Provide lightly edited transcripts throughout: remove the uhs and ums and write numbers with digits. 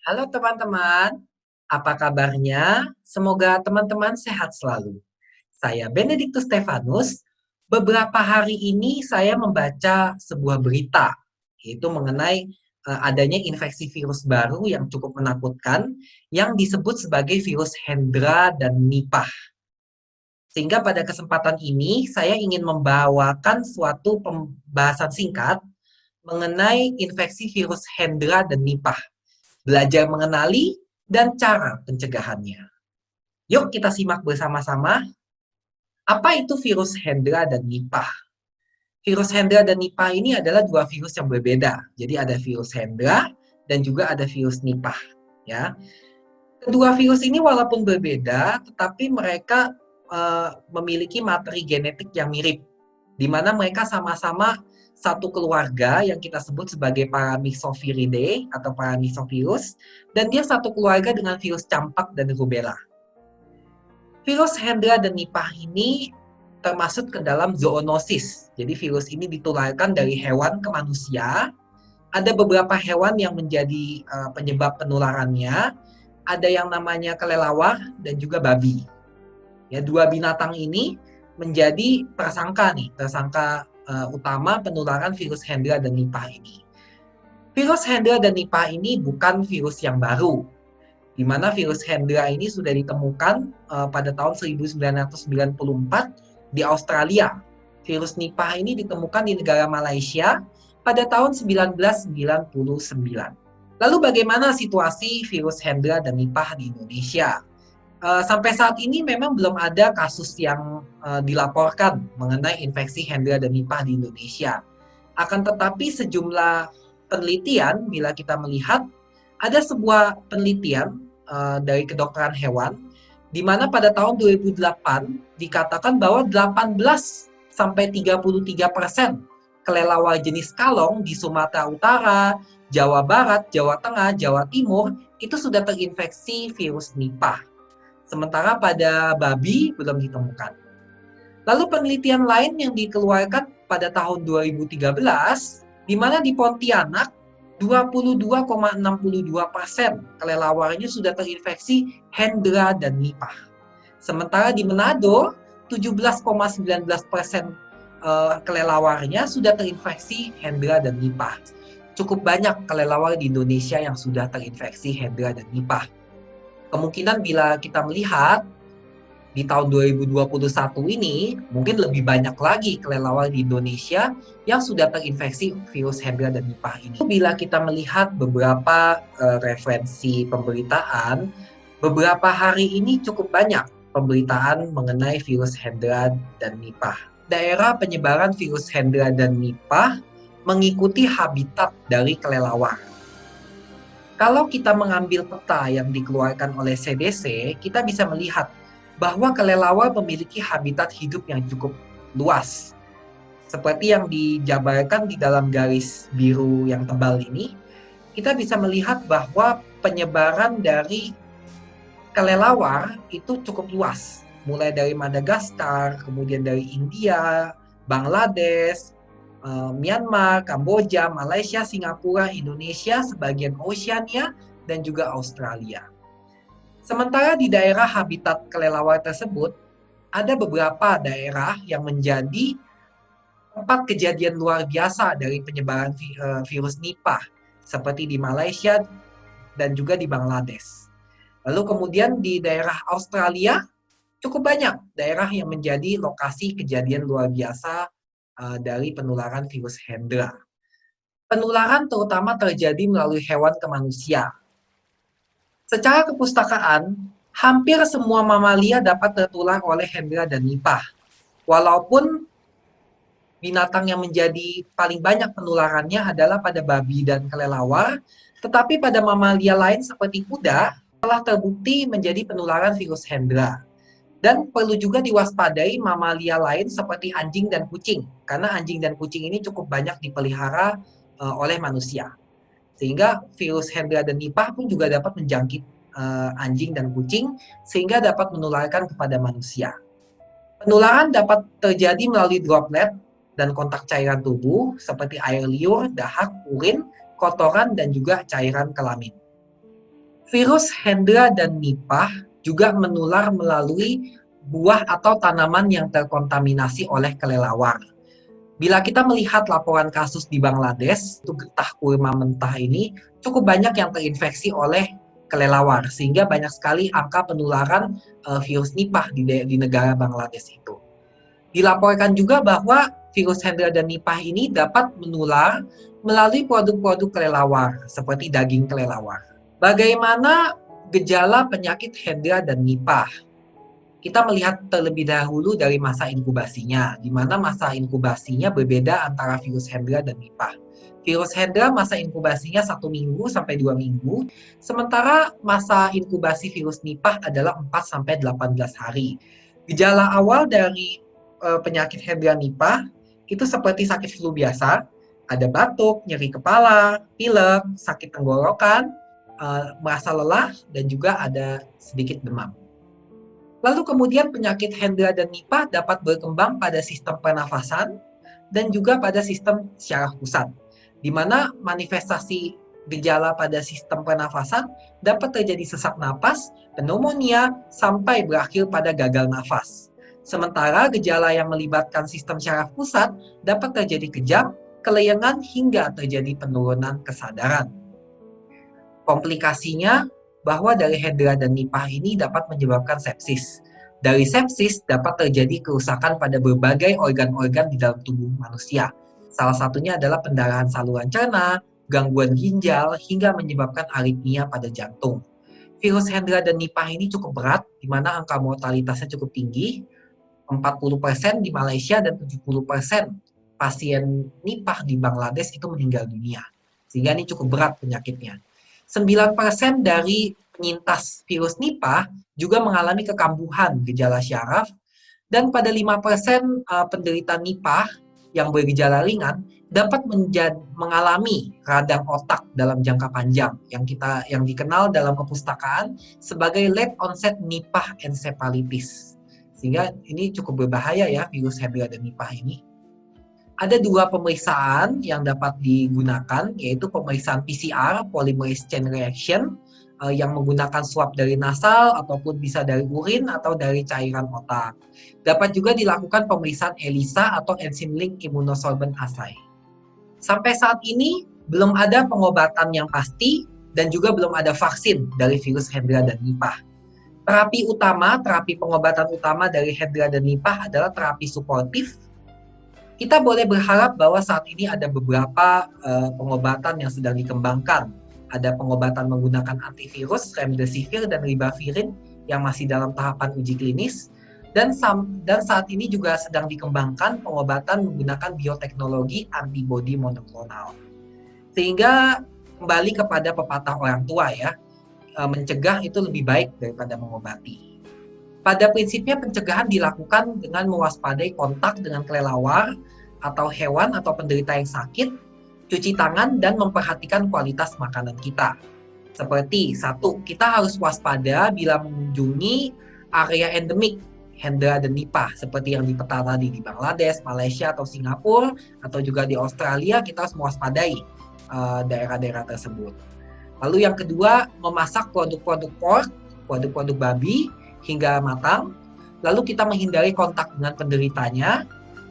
Halo teman-teman, apa kabarnya? Semoga teman-teman sehat selalu. Saya Benediktus Stefanus. Beberapa hari ini saya membaca sebuah berita, yaitu mengenai adanya infeksi virus baru yang cukup menakutkan, yang disebut sebagai virus Hendra dan Nipah. Sehingga pada kesempatan ini saya ingin membawakan suatu pembahasan singkat mengenai infeksi virus Hendra dan Nipah, belajar mengenali, dan cara pencegahannya. Yuk kita simak bersama-sama, apa itu virus Hendra dan Nipah. Virus Hendra dan Nipah ini adalah dua virus yang berbeda. Jadi ada virus Hendra dan juga ada virus Nipah. Ya, kedua virus ini walaupun berbeda, tetapi mereka memiliki materi genetik yang mirip, di mana mereka sama-sama satu keluarga yang kita sebut sebagai Paramyxoviridae atau Paramyxovirus, dan dia satu keluarga dengan virus campak dan rubella. Virus Hendra dan Nipah ini termasuk ke dalam zoonosis. Jadi virus ini ditularkan dari hewan ke manusia. Ada beberapa hewan yang menjadi penyebab penularannya. Ada yang namanya kelelawar dan juga babi. Ya, dua binatang ini menjadi tersangka utama penularan virus Hendra dan Nipah ini. Virus Hendra dan Nipah ini bukan virus yang baru, di mana virus Hendra ini sudah ditemukan pada tahun 1994 di Australia. Virus Nipah ini ditemukan di negara Malaysia pada tahun 1999. Lalu bagaimana situasi virus Hendra dan Nipah di Indonesia? Sampai saat ini memang belum ada kasus yang dilaporkan mengenai infeksi Hendra dan Nipah di Indonesia. Akan tetapi sejumlah penelitian, bila kita melihat, ada sebuah penelitian dari kedokteran hewan, di mana pada tahun 2008 dikatakan bahwa 18 sampai 33% kelelawar jenis kalong di Sumatera Utara, Jawa Barat, Jawa Tengah, Jawa Timur itu sudah terinfeksi virus Nipah. Sementara pada babi belum ditemukan. Lalu penelitian lain yang dikeluarkan pada tahun 2013, di mana di Pontianak 22,62% kelelawarnya sudah terinfeksi Hendra dan Nipah. Sementara di Manado 17,19% kelelawarnya sudah terinfeksi Hendra dan Nipah. Cukup banyak kelelawar di Indonesia yang sudah terinfeksi Hendra dan Nipah. Kemungkinan bila kita melihat di tahun 2021 ini, mungkin lebih banyak lagi kelelawar di Indonesia yang sudah terinfeksi virus Hendra dan Nipah ini. Bila kita melihat beberapa referensi pemberitaan, beberapa hari ini cukup banyak pemberitaan mengenai virus Hendra dan Nipah. Daerah penyebaran virus Hendra dan Nipah mengikuti habitat dari kelelawar. Kalau kita mengambil peta yang dikeluarkan oleh CDC, kita bisa melihat bahwa kelelawar memiliki habitat hidup yang cukup luas. Seperti yang dijabarkan di dalam garis biru yang tebal ini, kita bisa melihat bahwa penyebaran dari kelelawar itu cukup luas. Mulai dari Madagaskar, kemudian dari India, Bangladesh, Myanmar, Kamboja, Malaysia, Singapura, Indonesia, sebagian Oceania, dan juga Australia. Sementara di daerah habitat kelelawar tersebut, ada beberapa daerah yang menjadi tempat kejadian luar biasa dari penyebaran virus Nipah, seperti di Malaysia dan juga di Bangladesh. Lalu kemudian di daerah Australia, cukup banyak daerah yang menjadi lokasi kejadian luar biasa dari penularan virus Hendra. Penularan terutama terjadi melalui hewan ke manusia. Secara kepustakaan, hampir semua mamalia dapat tertular oleh Hendra dan Nipah. Walaupun binatang yang menjadi paling banyak penularannya adalah pada babi dan kelelawar, tetapi pada mamalia lain seperti kuda telah terbukti menjadi penularan virus Hendra. Dan perlu juga diwaspadai mamalia lain seperti anjing dan kucing, karena anjing dan kucing ini cukup banyak dipelihara oleh manusia. Sehingga virus Hendra dan Nipah pun juga dapat menjangkit anjing dan kucing, sehingga dapat menularkan kepada manusia. Penularan dapat terjadi melalui droplet dan kontak cairan tubuh, seperti air liur, dahak, urin, kotoran, dan juga cairan kelamin. Virus Hendra dan Nipah juga menular melalui buah atau tanaman yang terkontaminasi oleh kelelawar. Bila kita melihat laporan kasus di Bangladesh, itu getah kurma mentah ini cukup banyak yang terinfeksi oleh kelelawar, sehingga banyak sekali angka penularan virus Nipah di negara Bangladesh itu. Dilaporkan juga bahwa virus Hendra dan Nipah ini dapat menular melalui produk-produk kelelawar, seperti daging kelelawar. Bagaimana gejala penyakit Hendra dan Nipah? Kita melihat terlebih dahulu dari masa inkubasinya, di mana masa inkubasinya berbeda antara virus Hendra dan Nipah. Virus Hendra masa inkubasinya 1 minggu sampai 2 minggu, sementara masa inkubasi virus Nipah adalah 4-18 hari. Gejala awal dari penyakit Hendra Nipah itu seperti sakit flu biasa, ada batuk, nyeri kepala, pilek, sakit tenggorokan, merasa lelah, dan juga ada sedikit demam. Lalu kemudian penyakit Hendra dan Nipah dapat berkembang pada sistem pernafasan dan juga pada sistem syaraf pusat, di mana manifestasi gejala pada sistem pernafasan dapat terjadi sesak napas, pneumonia, sampai berakhir pada gagal nafas. Sementara gejala yang melibatkan sistem syaraf pusat dapat terjadi kejang, kelayangan, hingga terjadi penurunan kesadaran. Komplikasinya bahwa dari Hendra dan Nipah ini dapat menyebabkan sepsis. Dari sepsis dapat terjadi kerusakan pada berbagai organ-organ di dalam tubuh manusia. Salah satunya adalah pendarahan saluran cerna, gangguan ginjal, hingga menyebabkan aritmia pada jantung. Virus Hendra dan Nipah ini cukup berat, di mana angka mortalitasnya cukup tinggi, 40% di Malaysia dan 70% pasien Nipah di Bangladesh itu meninggal dunia. Sehingga ini cukup berat penyakitnya. 9% dari penyintas virus Nipah juga mengalami kekambuhan gejala syaraf, dan pada 5% penderita Nipah yang bergejala ringan dapat mengalami radang otak dalam jangka panjang yang dikenal dalam kepustakaan sebagai late onset Nipah encephalitis. Sehingga ini cukup berbahaya ya virus Hendra dan Nipah ini. Ada 2 pemeriksaan yang dapat digunakan, yaitu pemeriksaan PCR, polymerase chain reaction, yang menggunakan swab dari nasal ataupun bisa dari urin atau dari cairan otak. Dapat juga dilakukan pemeriksaan ELISA atau Enzyme Linked Immunosorbent Assay. Sampai saat ini belum ada pengobatan yang pasti dan juga belum ada vaksin dari virus Hendra dan Nipah. Terapi pengobatan utama dari Hendra dan Nipah adalah terapi suportif. Kita boleh berharap bahwa saat ini ada beberapa pengobatan yang sedang dikembangkan. Ada pengobatan menggunakan antivirus, remdesivir dan ribavirin yang masih dalam tahapan uji klinis. Dan saat ini juga sedang dikembangkan pengobatan menggunakan bioteknologi antibodi monoklonal. Sehingga kembali kepada pepatah orang tua ya, mencegah itu lebih baik daripada mengobati. Pada prinsipnya pencegahan dilakukan dengan mewaspadai kontak dengan kelelawar atau hewan atau penderita yang sakit, cuci tangan, dan memperhatikan kualitas makanan kita. Seperti 1, kita harus waspada bila mengunjungi area endemik Hendra dan Nipah, seperti yang dipeta tadi di Bangladesh, Malaysia, atau Singapura, atau juga di Australia, kita harus mewaspadai daerah-daerah tersebut. Lalu yang kedua, memasak produk-produk pork, produk-produk babi, hingga matang, lalu kita menghindari kontak dengan penderitanya,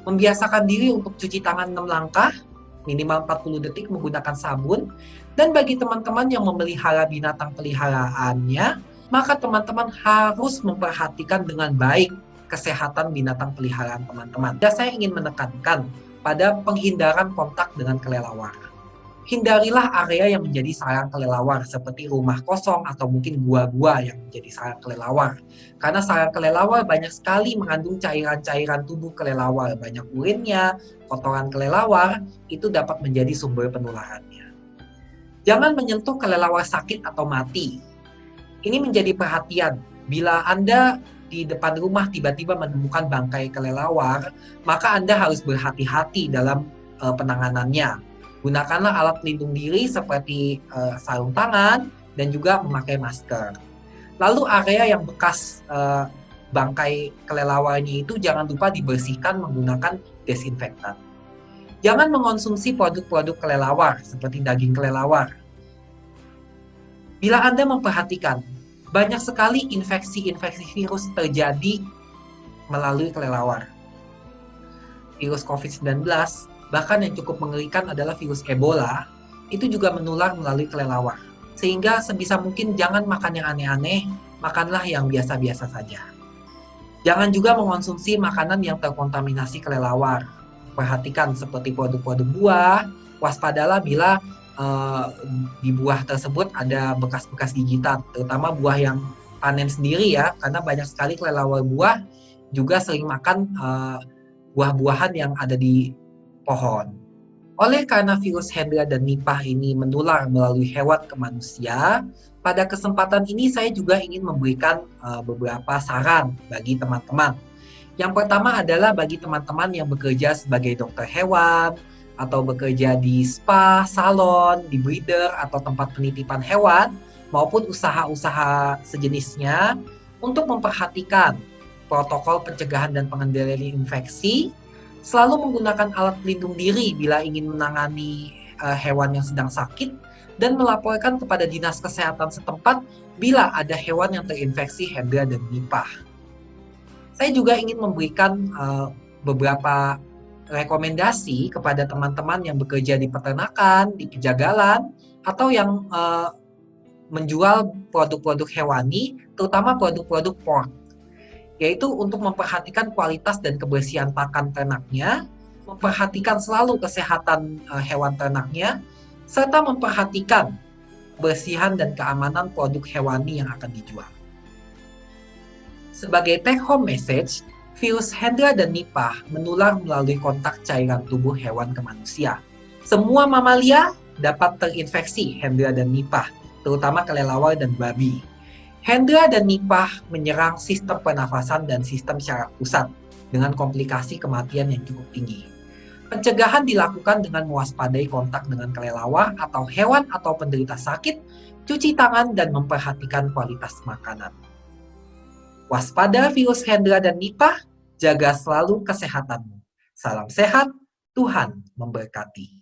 membiasakan diri untuk cuci tangan 6 langkah, minimal 40 detik menggunakan sabun, dan bagi teman-teman yang memelihara binatang peliharaannya, maka teman-teman harus memperhatikan dengan baik kesehatan binatang peliharaan teman-teman. Dan saya ingin menekankan pada penghindaran kontak dengan kelelawar. Hindarilah area yang menjadi sarang kelelawar seperti rumah kosong atau mungkin gua-gua yang menjadi sarang kelelawar. Karena sarang kelelawar banyak sekali mengandung cairan-cairan tubuh kelelawar, banyak urinnya, kotoran kelelawar, itu dapat menjadi sumber penularannya. Jangan menyentuh kelelawar sakit atau mati. Ini menjadi perhatian. Bila Anda di depan rumah tiba-tiba menemukan bangkai kelelawar, maka Anda harus berhati-hati dalam penanganannya. Gunakanlah alat pelindung diri seperti sarung tangan dan juga memakai masker. Lalu area yang bekas bangkai kelelawarnya itu jangan lupa dibersihkan menggunakan desinfektan. Jangan mengonsumsi produk-produk kelelawar seperti daging kelelawar. Bila Anda memperhatikan, banyak sekali infeksi-infeksi virus terjadi melalui kelelawar. Virus COVID-19, bahkan yang cukup mengerikan adalah virus Ebola, itu juga menular melalui kelelawar. Sehingga sebisa mungkin jangan makan yang aneh-aneh, makanlah yang biasa-biasa saja. Jangan juga mengonsumsi makanan yang terkontaminasi kelelawar. Perhatikan seperti produk-produk buah, waspadalah bila di buah tersebut ada bekas-bekas gigitan, terutama buah yang panen sendiri ya, karena banyak sekali kelelawar buah juga sering makan buah-buahan yang ada di pohon. Oleh karena virus Hendra dan Nipah ini menular melalui hewan ke manusia, pada kesempatan ini saya juga ingin memberikan beberapa saran bagi teman-teman. Yang pertama adalah bagi teman-teman yang bekerja sebagai dokter hewan, atau bekerja di spa, salon, di breeder, atau tempat penitipan hewan, maupun usaha-usaha sejenisnya, untuk memperhatikan protokol pencegahan dan pengendalian infeksi, selalu menggunakan alat pelindung diri bila ingin menangani hewan yang sedang sakit, dan melaporkan kepada dinas kesehatan setempat bila ada hewan yang terinfeksi Hendra dan Nipah. Saya juga ingin memberikan beberapa rekomendasi kepada teman-teman yang bekerja di peternakan, di penjagalan, atau yang menjual produk-produk hewani, terutama produk-produk pork, yaitu untuk memperhatikan kualitas dan kebersihan pakan ternaknya, memperhatikan selalu kesehatan hewan ternaknya, serta memperhatikan kebersihan dan keamanan produk hewani yang akan dijual. Sebagai take-home message, virus Hendra dan Nipah menular melalui kontak cairan tubuh hewan ke manusia. Semua mamalia dapat terinfeksi Hendra dan Nipah, terutama kelelawar dan babi. Hendra dan Nipah menyerang sistem pernafasan dan sistem syaraf pusat dengan komplikasi kematian yang cukup tinggi. Pencegahan dilakukan dengan mewaspadai kontak dengan kelelawar atau hewan atau penderita sakit, cuci tangan, dan memperhatikan kualitas makanan. Waspada virus Hendra dan Nipah, jaga selalu kesehatanmu. Salam sehat, Tuhan memberkati.